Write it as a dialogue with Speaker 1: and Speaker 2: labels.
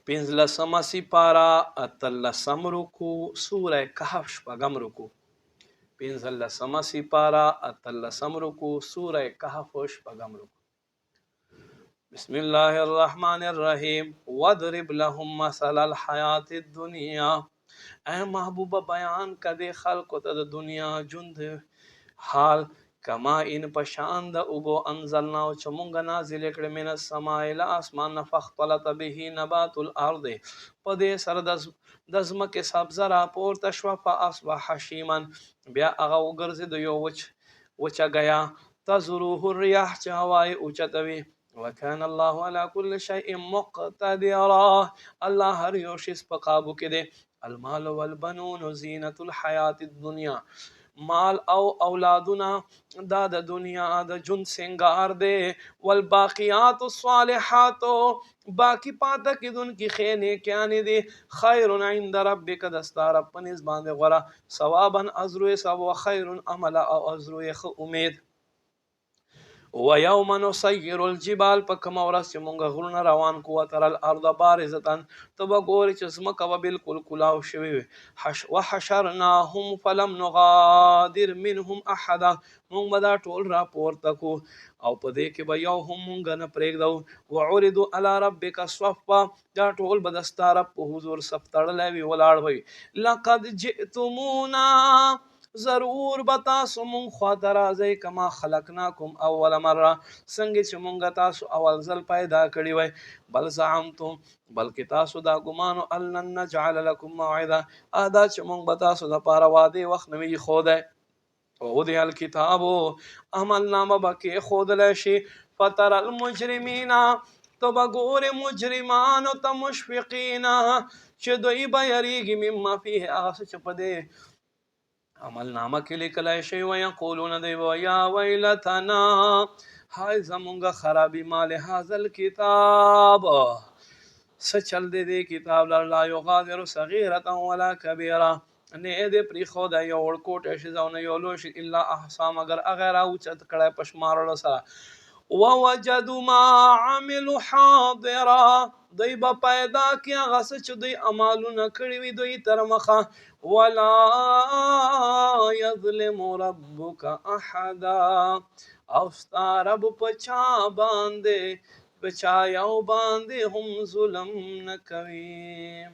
Speaker 1: پنځلسمه سپاره اتلسم رکو سوره کهف شپږم رکو. پنځلسمه سپاره اتلسم رکو سوره کهف شپږم رکو. بسم الله الرحمن الرحیم. وَاضْرِبْ لَهُمْ مَثَلَ الْحَيَاةِ الدُّنْيَا. اے محبوبہ بیان کدے خلق د دنیا جند حال کما ان پشان د اوبو انزلنا او چمونګ نازل کړه من السماء الى اسمان فاختلط به نبات الارض پدې سر د زمکه سبزه را پورته شو فاصبح حشیما بیا هغه وګرځید یو وچه غیا تزروه الرياح چوای اوچتوي وكان الله على كل شيء مقتدرا. الله هر یو شی په قابو کې دی. المال والبنون زینة الحیات الدنیا. مال او اولادنا دا د دنیا د جون سنگار دے. والباقیات الصالحات باقی پاتا کی دن کی خینے کیانے دے خیر عند ربک دستار پنیز باندے غرا ثوابا ازروی سب و خیر عملا او ازروی خ امید. ويوم نسير الجبال پکم ورس چې مونږ غرونه روان کو تر الارض بارزتن تب ګوري چې زمکه به بالکل کلاو شوی وحشرناهم فلم نغادر منهم احد. مونږ به دا ټول را پورته کو او په دې کې به یو هم مونږ نه پرېږدو. وعرضوا على ربك صفا دا ټول به د ستا رب په حضور صف تړلی وي ولاړ وي. لقد جئتمونا ضرور بتا سمون خواته راځئ کما خلقناکم اول مره څنګه چې مونږ تاسو اول ځل پیدا کړي وای. بل زعمتم بلکې تاسو دا ګمانو ان لن نجعل لكم موعدا ادا چې مونږ به تاسو دپاره وعدې وخت نه وي ښودی. ووضع الکتاب عمل نامه به کېښودلی شي فتر المجرمین تو به ګورې مجرمانو ته مشفقین چې دوی به یریږي مما فیه هغه څه چې په دې عمل نامه کې لیکلی شي ویقولون دی یا ویلتنا های زمونږ خرابی مال هذا الکتاب څه چل دی کتاب لا یغادر صغیرة ولا کبیره نه دې پرېښوده یو وړکوټی شي او نه یو لوی شي الا احصا مگر هغه راوچت کړی په شمارلو سره. ووجدوا ما عملوا حاضرا دوی به پیدا کړي هغه څه چې دوی عملونه کړي وي دوی تر مخه. ولا یظلم ربک احدا او ستا رب په چا باندې په چا یو باندې هم ظلم نه کوي.